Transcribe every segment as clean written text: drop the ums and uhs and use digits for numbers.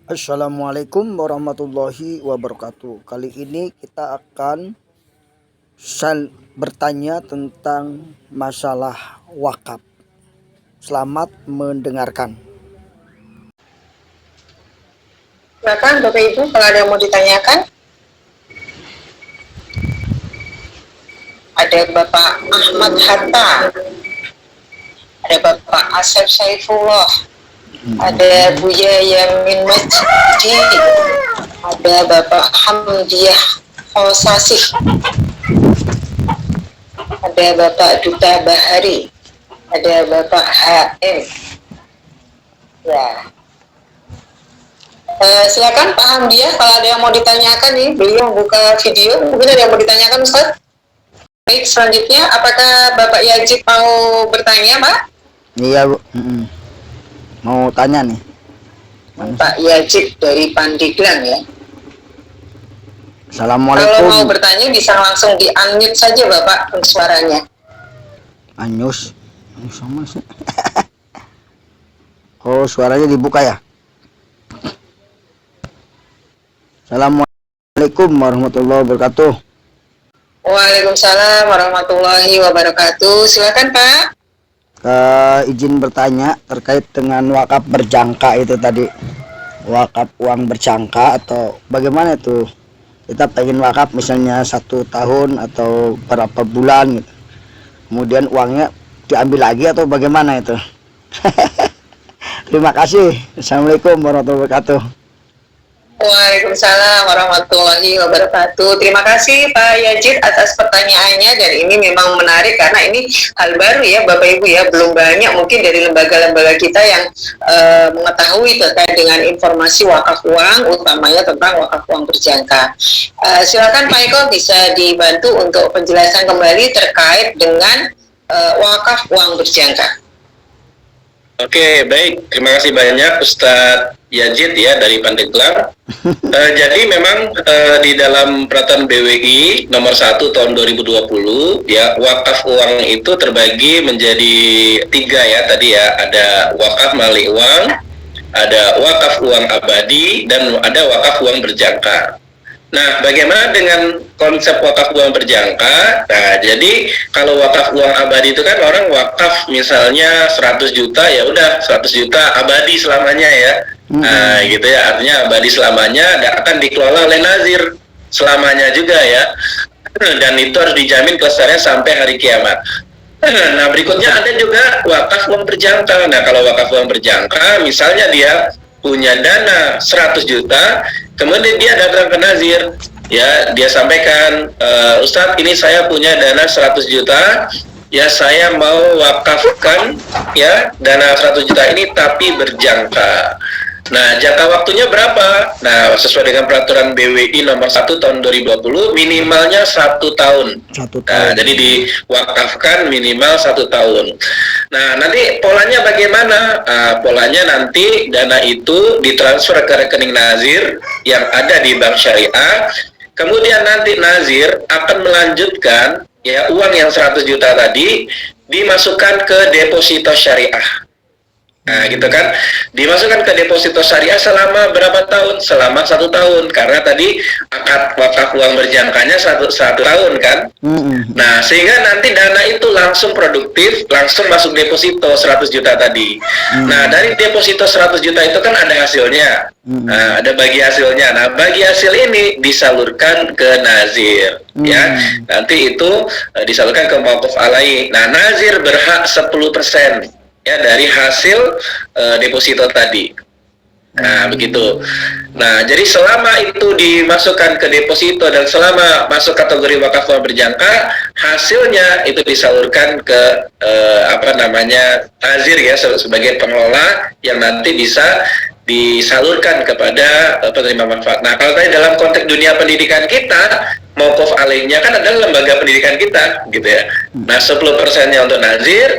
Assalamualaikum warahmatullahi wabarakatuh. Kali ini kita akan bertanya tentang masalah wakaf. Selamat mendengarkan. Silakan Bapak Ibu kalau ada yang mau ditanyakan. Ada Bapak Ahmad Hatta, ada Bapak Asep Saifullah, ada Buya Yamin Majdi, ada Bapak Hamdiah Khosasih, ada Bapak Duta Bahari, ada Bapak HM. Ya. Silakan Pak Hamdiah kalau ada yang mau ditanyakan nih, beliau buka video, mungkin ada yang mau ditanyakan Ustaz. Baik, selanjutnya apakah Bapak Yajid mau bertanya, Pak? Iya, Bu. Mau tanya nih. Pak Yajid dari Pandeglang ya. Assalamualaikum. Kalau mau bertanya bisa langsung di-unmute saja Bapak suaranya. Anyus sama sih. Oh, suaranya dibuka ya. Assalamualaikum warahmatullahi wabarakatuh. Waalaikumsalam warahmatullahi wabarakatuh. Silakan Pak. Izin bertanya terkait dengan wakaf berjangka itu tadi. Wakaf uang berjangka atau bagaimana itu? Kita pengen wakaf misalnya 1 tahun atau berapa bulan gitu. Kemudian uangnya diambil lagi atau bagaimana itu? Terima kasih. Assalamualaikum warahmatullahi wabarakatuh. Waalaikumsalam warahmatullahi wabarakatuh. Terima kasih Pak Yajid atas pertanyaannya, dan ini memang menarik karena ini hal baru ya Bapak Ibu ya, belum banyak mungkin dari lembaga-lembaga kita yang mengetahui terkait dengan informasi wakaf uang, utamanya tentang wakaf uang berjangka. Silakan Pak Eko bisa dibantu untuk penjelasan kembali terkait dengan wakaf uang berjangka. Oke, baik. Terima kasih banyak Ustadz Yajid ya dari Pandeglang. Jadi memang di dalam peraturan BWI nomor 1 tahun 2020 ya, wakaf uang itu terbagi menjadi 3 ya tadi ya. Ada wakaf mali uang, ada wakaf uang abadi, dan ada wakaf uang berjangka. Nah, bagaimana dengan konsep wakaf uang berjangka? Nah, jadi kalau wakaf uang abadi itu kan orang wakaf misalnya 100 juta, ya udah 100 juta abadi selamanya ya. Nah, gitu ya, artinya abadi selamanya dan akan dikelola oleh nazir selamanya juga ya. Dan itu harus dijamin kelestariannya sampai hari kiamat. Nah, berikutnya ada juga wakaf uang berjangka. Nah, kalau wakaf uang berjangka, misalnya dia punya dana 100 juta, kemudian dia datang ke nazir, ya, dia sampaikan, Ustadz, ini saya punya dana 100 juta, ya saya mau wakafkan ya dana 100 juta ini tapi berjangka. Nah, jangka waktunya berapa? Nah, sesuai dengan peraturan BWI nomor 1 tahun 2020, minimalnya 1 tahun. Nah, jadi diwakafkan minimal 1 tahun. Nah, nanti polanya bagaimana? Polanya nanti dana itu ditransfer ke rekening nazir yang ada di bank syariah. Kemudian nanti nazir akan melanjutkan ya uang yang 100 juta tadi dimasukkan ke deposito syariah. Nah, gitu kan, dimasukkan ke deposito syariah selama berapa tahun? Selama 1 tahun, karena tadi akad wakaf uang berjangkanya satu tahun kan. Nah, sehingga nanti dana itu langsung produktif, langsung masuk deposito 100 juta tadi. Nah, dari deposito 100 juta itu kan ada hasilnya. Nah, ada bagi hasilnya. Nah, bagi hasil ini disalurkan ke nazir ya. Nanti itu disalurkan ke mauquf alaihi. Nah, nazir berhak 10% ya dari hasil deposito tadi. Nah, begitu. Nah, jadi selama itu dimasukkan ke deposito dan selama masuk kategori wakaf uang berjangka, hasilnya itu disalurkan ke nazir ya, sebagai pengelola yang nanti bisa disalurkan kepada penerima manfaat. Nah, kalau tadi dalam konteks dunia pendidikan kita, mauquf alaihnya kan adalah lembaga pendidikan kita gitu ya. Nah, 10%-nya untuk nazir.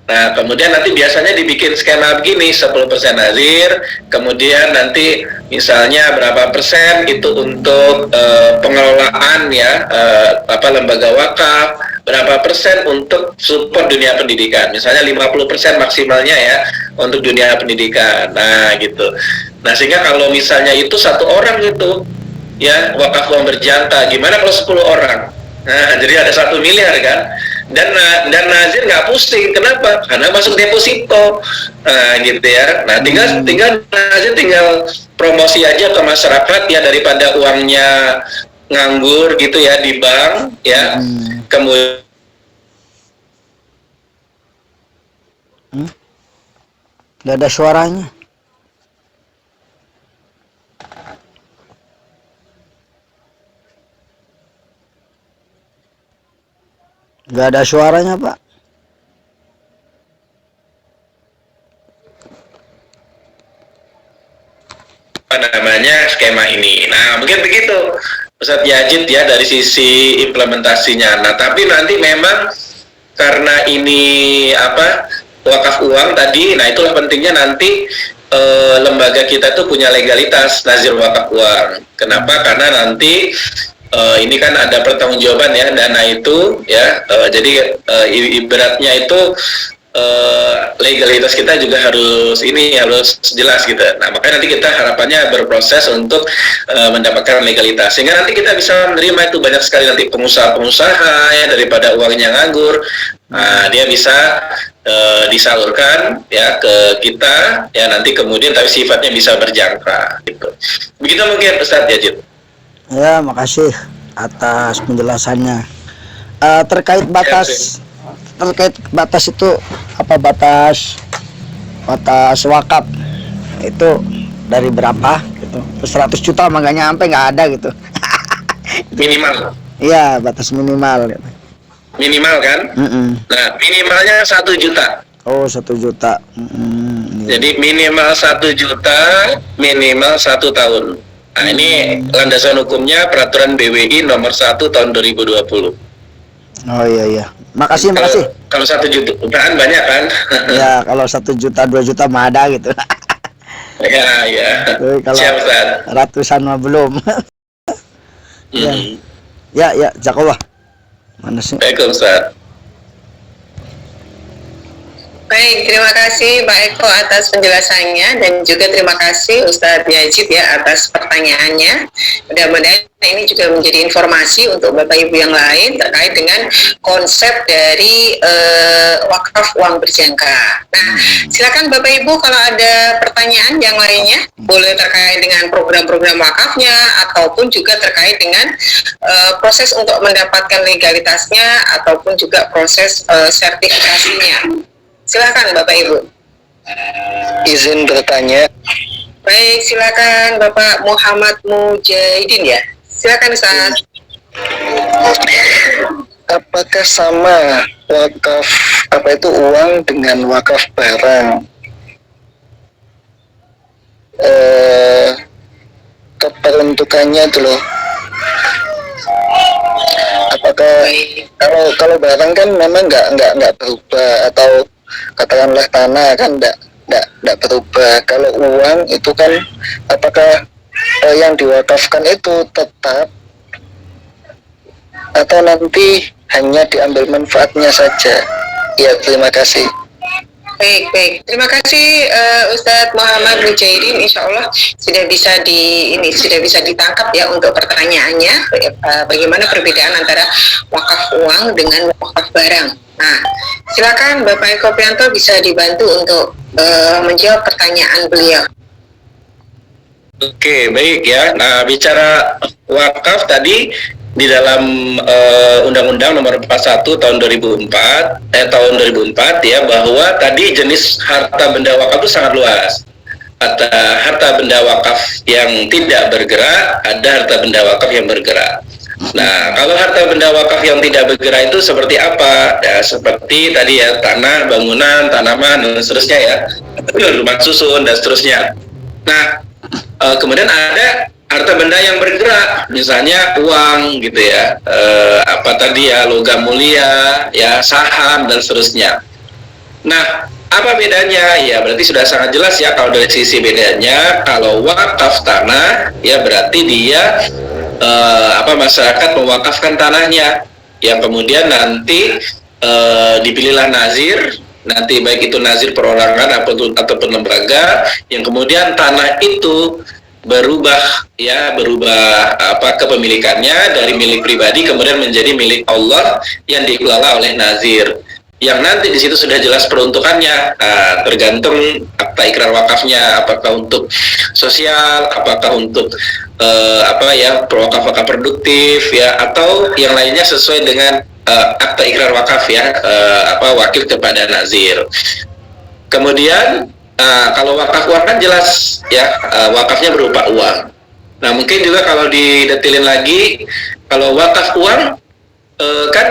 Nah, kemudian nanti biasanya dibikin skema begini, 10% nazir, kemudian nanti misalnya berapa persen itu untuk pengelolaan ya, lembaga wakaf, berapa persen untuk support dunia pendidikan, misalnya 50% maksimalnya ya untuk dunia pendidikan. Nah, gitu. Nah, sehingga kalau misalnya itu satu orang itu ya wakaf uang berjangka, gimana kalau 10 orang? Nah, jadi ada 1 miliar kan? Dan nazir nggak pusing, kenapa? Karena masuk deposito, nah, gitu ya. Nah, tinggal nazir tinggal promosi aja ke masyarakat ya, daripada uangnya nganggur gitu ya di bank ya. Kemudian Nggak ada suaranya. Nggak ada suaranya, Pak. apa namanya skema ini. Nah, mungkin begitu Ustadz Yazid ya dari sisi implementasinya. Nah, tapi nanti memang karena ini apa wakaf uang tadi, nah itulah pentingnya nanti lembaga kita tuh punya legalitas nazir wakaf uang. Kenapa? Karena nanti ini kan ada pertanggungjawaban ya dana itu ya, jadi ibaratnya itu legalitas kita juga harus jelas gitu. Nah, makanya nanti kita harapannya berproses untuk mendapatkan legalitas, sehingga nanti kita bisa menerima itu banyak sekali nanti pengusaha-pengusaha ya, daripada uangnya nganggur, dia bisa disalurkan ya ke kita ya, nanti kemudian tapi sifatnya bisa berjangka gitu. Begitu mungkin Ustadz Yazid. Ya, makasih atas penjelasannya. Terkait batas itu apa, batas wakaf itu dari berapa gitu? 100 juta mah nggak nyampe, nggak ada gitu. Minimal. Iya, batas minimal gitu. Minimal kan? Nah, minimalnya 1 juta. Oh, 1 juta. Iya. Jadi minimal 1 juta, minimal 1 tahun. Nah, ini landasan hukumnya peraturan BWI nomor 1 tahun 2020. Oh iya. Makasih. Kalau 1 jutaan banyak kan? Ya, kalau 1 juta 2 juta mah ada gitu. Ya. Kalau Siap, Ustaz. ratusan mah belum. Ya, jazakallah. Mana sih? Baik, Ustaz. Baik, terima kasih Pak Eko atas penjelasannya, dan juga terima kasih Ustadz Yazid ya atas pertanyaannya. Mudah-mudahan ini juga menjadi informasi untuk Bapak Ibu yang lain terkait dengan konsep dari wakaf uang berjangka. Nah, silakan Bapak Ibu kalau ada pertanyaan yang lainnya, boleh terkait dengan program-program wakafnya ataupun juga terkait dengan proses untuk mendapatkan legalitasnya ataupun juga proses sertifikasinya. Silakan Bapak Ibu. Izin bertanya. Baik, silakan Bapak Muhammad Mujahidin ya. Silakan Ustaz. Apakah sama wakaf uang dengan wakaf barang? Keperuntukannya itu loh. Apakah kalau barang kan memang nggak berubah, atau katakanlah tanah kan nggak berubah. Kalau uang itu kan apakah yang diwakafkan itu tetap atau nanti hanya diambil manfaatnya saja? Ya, terima kasih. Baik. Terima kasih Ustadz Muhammad Mujahidin. Insya Allah sudah bisa ditangkap ya untuk pertanyaannya. Bagaimana perbedaan antara wakaf uang dengan wakaf barang. Nah, silakan Bapak Eko Prianto bisa dibantu untuk menjawab pertanyaan beliau. Oke, baik ya. Nah, bicara wakaf tadi di dalam Undang-Undang Nomor 41 tahun 2004 ya, bahwa tadi jenis harta benda wakaf itu sangat luas. Ada harta benda wakaf yang tidak bergerak, ada harta benda wakaf yang bergerak. Nah, kalau harta benda wakaf yang tidak bergerak itu seperti apa? Ya, seperti tadi ya, tanah, bangunan, tanaman, dan seterusnya ya, rumah susun, dan seterusnya. Nah, kemudian ada harta benda yang bergerak, misalnya uang gitu ya, logam mulia, ya, saham, dan seterusnya. Nah, apa bedanya? Ya, berarti sudah sangat jelas ya kalau dari sisi bedanya. Kalau wakaf tanah, ya berarti dia masyarakat mewakafkan tanahnya, yang kemudian nanti dipilihlah nazir nanti baik itu nazir perorangan ataupun lembaga, yang kemudian tanah itu berubah kepemilikannya dari milik pribadi kemudian menjadi milik Allah yang dikelola oleh nazir, yang nanti di situ sudah jelas peruntukannya. Tergantung akta ikrar wakafnya, apakah untuk sosial, apakah untuk wakaf produktif ya, atau yang lainnya sesuai dengan akta ikrar wakaf ya, wakil kepada nazir. Kemudian kalau wakaf uang kan jelas ya, wakafnya berupa uang. Nah mungkin juga kalau didetilin lagi, kalau wakaf uang kan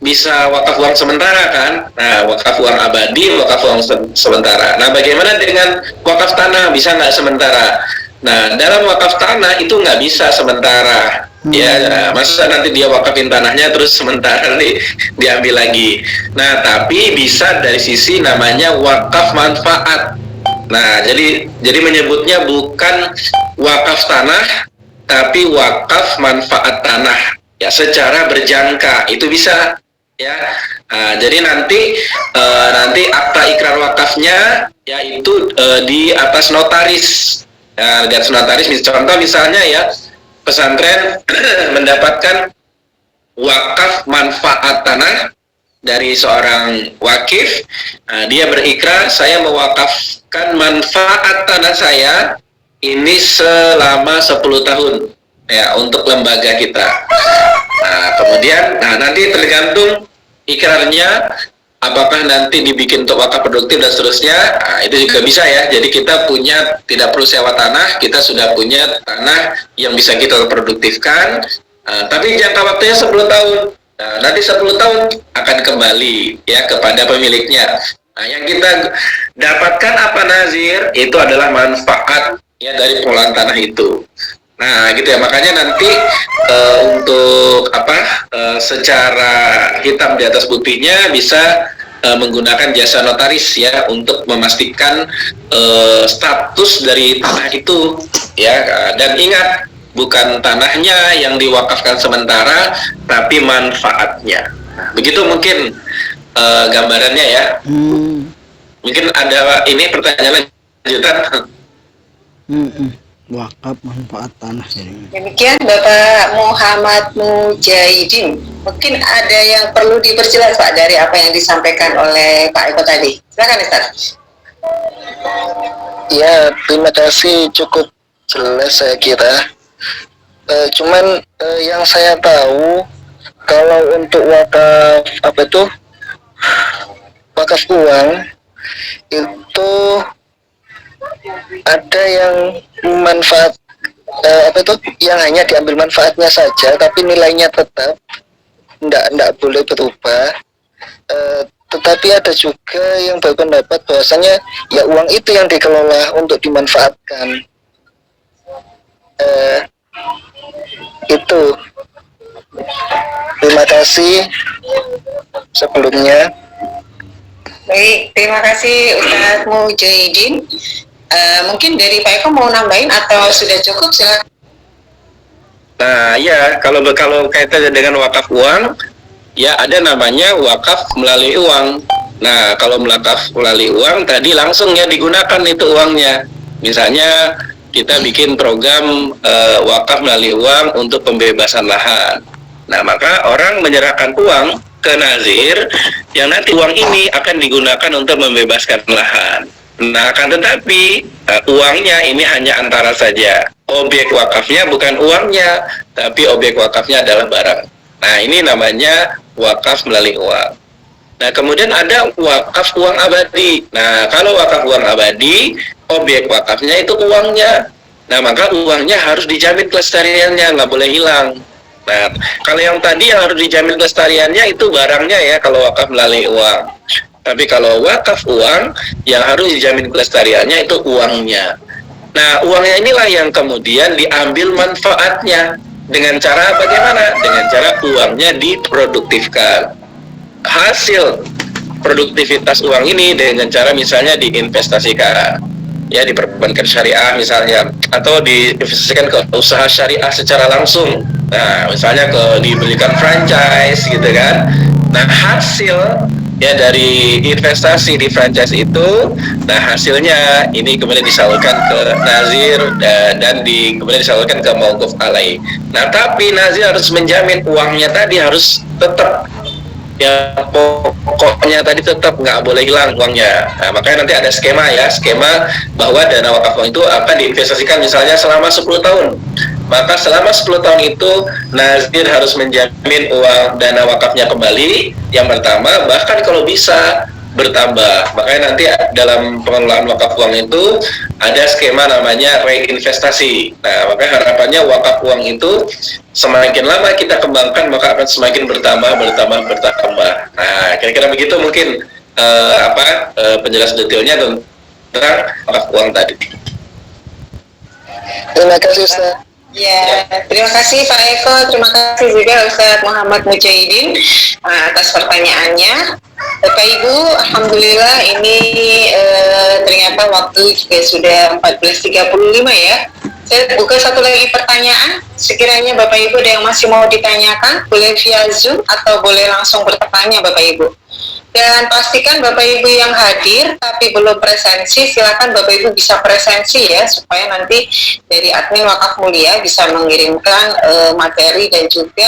bisa wakaf uang sementara kan. Nah wakaf uang abadi, wakaf uang sementara. Nah bagaimana dengan wakaf tanah, bisa nggak sementara? Nah dalam wakaf tanah itu nggak bisa sementara. Ya, masa nanti dia wakafin tanahnya terus sementara diambil lagi. Nah, tapi bisa dari sisi namanya wakaf manfaat. Nah, jadi menyebutnya bukan wakaf tanah, tapi wakaf manfaat tanah. Ya, secara berjangka itu bisa. Ya, jadi nanti akta ikrar wakafnya yaitu di atas notaris. Ya, di atas notaris. Contoh misalnya ya, pesantren mendapatkan wakaf manfaat tanah dari seorang wakif. Dia berikrar, saya mewakafkan manfaat tanah saya ini selama 10 tahun ya untuk lembaga kita. Kemudian nanti tergantung ikrarnya, apakah nanti dibikin untuk wakaf produktif dan seterusnya. Itu juga bisa ya. Jadi kita punya, tidak perlu sewa tanah, kita sudah punya tanah yang bisa kita produktifkan, tapi jangka waktunya 10 tahun. Nanti 10 tahun akan kembali ya kepada pemiliknya. Yang kita dapatkan apa nazir itu adalah manfaat ya dari pengelolaan tanah itu. Nah gitu ya, makanya nanti untuk secara hitam di atas putihnya bisa menggunakan jasa notaris ya untuk memastikan status dari tanah itu ya. Dan ingat, bukan tanahnya yang diwakafkan sementara, tapi manfaatnya. Begitu mungkin gambarannya ya. Mungkin ada ini pertanyaan lanjutan. Wakaf manfaat tanah jadi. Demikian Bapak Muhammad Mujahidin. Mungkin ada yang perlu diperjelas Pak dari apa yang disampaikan oleh Pak Eko tadi. Silakan Ustaz. Ya, terima kasih, cukup jelas saya kira. Cuman yang saya tahu, kalau untuk wakaf uang itu ada yang yang hanya diambil manfaatnya saja, tapi nilainya tetap tidak boleh berubah. Tetapi ada juga yang berpendapat bahwasanya ya uang itu yang dikelola untuk dimanfaatkan. Itu. Terima kasih sebelumnya. Baik, terima kasih Ustaz Mujahidin. Mungkin dari Pak Eko mau nambahin atau sudah cukup? Silakan. Nah ya, kalau kaitannya dengan wakaf uang, ya ada namanya wakaf melalui uang. Nah kalau wakaf melalui uang tadi langsung ya digunakan itu uangnya. Misalnya kita bikin program wakaf melalui uang untuk pembebasan lahan. Nah maka orang menyerahkan uang ke nazir, yang nanti uang ini akan digunakan untuk membebaskan lahan. Nah akan tetapi uangnya ini hanya antara saja. Objek wakafnya bukan uangnya, tapi objek wakafnya adalah barang. Nah ini namanya wakaf melalui uang. Nah kemudian ada wakaf uang abadi. Nah kalau wakaf uang abadi, objek wakafnya itu uangnya. Nah maka uangnya harus dijamin kelestariannya, nggak boleh hilang. Nah kalau yang tadi yang harus dijamin kelestariannya itu barangnya ya, kalau wakaf melalui uang. Tapi kalau wakaf uang, yang harus dijamin kelestariannya itu uangnya. Nah uangnya inilah yang kemudian diambil manfaatnya. Dengan cara bagaimana? Dengan cara uangnya diproduktifkan. Hasil produktivitas uang ini dengan cara misalnya diinvestasikan, ya diperbankan syariah misalnya, atau diinvestasikan ke usaha syariah secara langsung. Nah misalnya diberikan franchise gitu kan. Nah hasil ya dari investasi di franchise itu. Nah, hasilnya ini kemudian disalurkan ke nazir kemudian disalurkan ke mauquf alai. Nah, tapi nazir harus menjamin uangnya tadi harus tetap, ya pokoknya tadi tetap nggak boleh hilang uangnya. Nah, makanya nanti ada skema bahwa dana wakaf uang itu akan diinvestasikan misalnya selama 10 tahun. Maka selama 10 tahun itu nazir harus menjamin uang dana wakafnya kembali yang pertama, bahkan kalau bisa bertambah. Makanya nanti dalam pengelolaan wakaf uang itu ada skema namanya reinvestasi. Nah, makanya harapannya wakaf uang itu semakin lama kita kembangkan maka akan semakin bertambah. Nah, kira-kira begitu mungkin penjelasan detailnya tentang wakaf uang tadi. Terima kasih Ustaz. Ya, terima kasih Pak Eko, terima kasih juga Ustadz Muhammad Mujahidin atas pertanyaannya. Bapak Ibu, Alhamdulillah ini ternyata waktu juga sudah 14.35 ya. Saya buka satu lagi pertanyaan, sekiranya Bapak Ibu ada yang masih mau ditanyakan, boleh via Zoom atau boleh langsung bertanya Bapak Ibu. Dan pastikan Bapak Ibu yang hadir tapi belum presensi, silakan Bapak Ibu bisa presensi ya, supaya nanti dari admin Wakaf Mulia bisa mengirimkan materi dan juga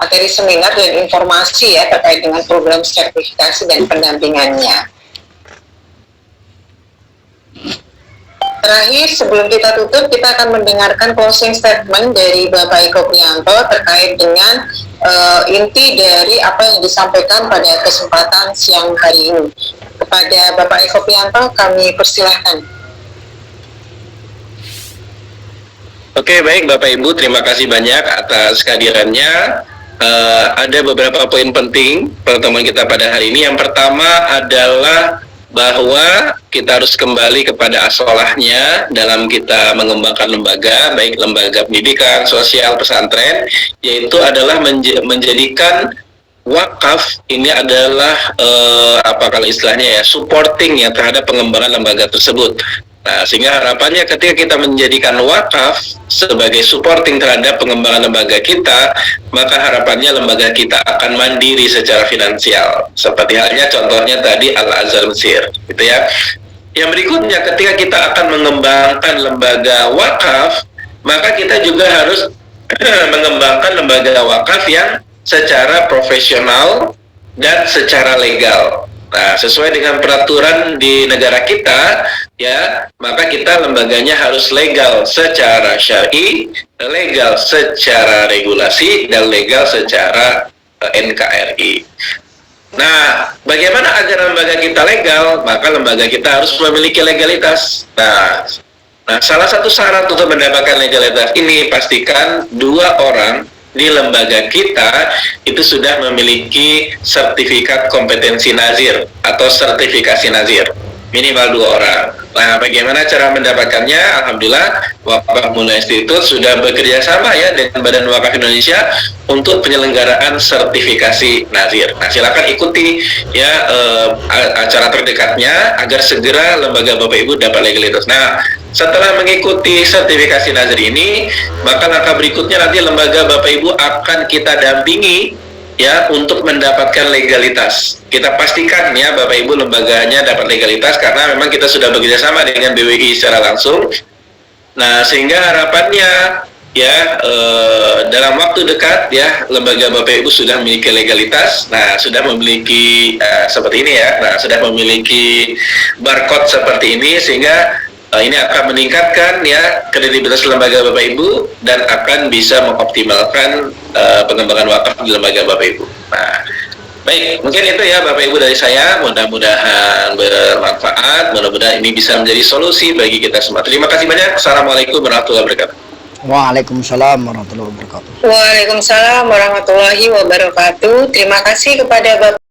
materi seminar dan informasi ya terkait dengan program sertifikasi dan pendampingannya. Terakhir, sebelum kita tutup, kita akan mendengarkan closing statement dari Bapak Eko Priyanto terkait dengan inti dari apa yang disampaikan pada kesempatan siang hari ini. Kepada Bapak Eko Priyanto, kami persilahkan. Oke, baik Bapak Ibu, terima kasih banyak atas kehadirannya. Ada beberapa poin penting pertemuan kita pada hari ini. Yang pertama adalah bahwa kita harus kembali kepada asolahnya dalam kita mengembangkan lembaga, baik lembaga pendidikan, sosial, pesantren, yaitu adalah menjadikan wakaf ini adalah kalau istilahnya ya, supporting ya terhadap pengembangan lembaga tersebut. Nah, sehingga harapannya ketika kita menjadikan wakaf sebagai supporting terhadap pengembangan lembaga kita, maka harapannya lembaga kita akan mandiri secara finansial. Seperti halnya contohnya tadi Al-Azhar Mesir, gitu ya. Yang berikutnya, ketika kita akan mengembangkan lembaga wakaf, maka kita juga harus mengembangkan lembaga wakaf yang secara profesional dan secara legal. Nah, sesuai dengan peraturan di negara kita, ya, maka kita lembaganya harus legal secara syar'i, legal secara regulasi, dan legal secara NKRI. Nah, bagaimana agar lembaga kita legal? Maka lembaga kita harus memiliki legalitas. Nah, salah satu syarat untuk mendapatkan legalitas ini, pastikan 2 orang di lembaga kita itu sudah memiliki sertifikat kompetensi nazir atau sertifikasi nazir, minimal 2 orang. Nah, bagaimana cara mendapatkannya? Alhamdulillah, Wakaf Mulia Institute sudah bekerja sama ya dengan Badan Wakaf Indonesia untuk penyelenggaraan sertifikasi nazir. Nah, silakan ikuti ya acara terdekatnya agar segera lembaga Bapak Ibu dapat legalitas. Nah, setelah mengikuti sertifikasi nazir ini, maka langkah berikutnya nanti lembaga Bapak Ibu akan kita dampingi ya untuk mendapatkan legalitas. Kita pastikan ya Bapak Ibu lembaganya dapat legalitas karena memang kita sudah bekerja sama dengan BWI secara langsung. Nah, sehingga harapannya ya dalam waktu dekat ya lembaga Bapak Ibu sudah memiliki legalitas. Nah, sudah memiliki seperti ini ya. Nah, sudah memiliki barcode seperti ini, sehingga ini akan meningkatkan ya kredibilitas lembaga Bapak Ibu dan akan bisa mengoptimalkan pengembangan wakaf di lembaga Bapak Ibu. Nah, baik, mungkin itu ya Bapak Ibu dari saya. Mudah-mudahan bermanfaat, mudah-mudahan ini bisa menjadi solusi bagi kita semua. Terima kasih banyak. Assalamualaikum warahmatullahi wabarakatuh. Waalaikumsalam warahmatullahi wabarakatuh. Waalaikumsalam warahmatullahi wabarakatuh. Terima kasih kepada Bapak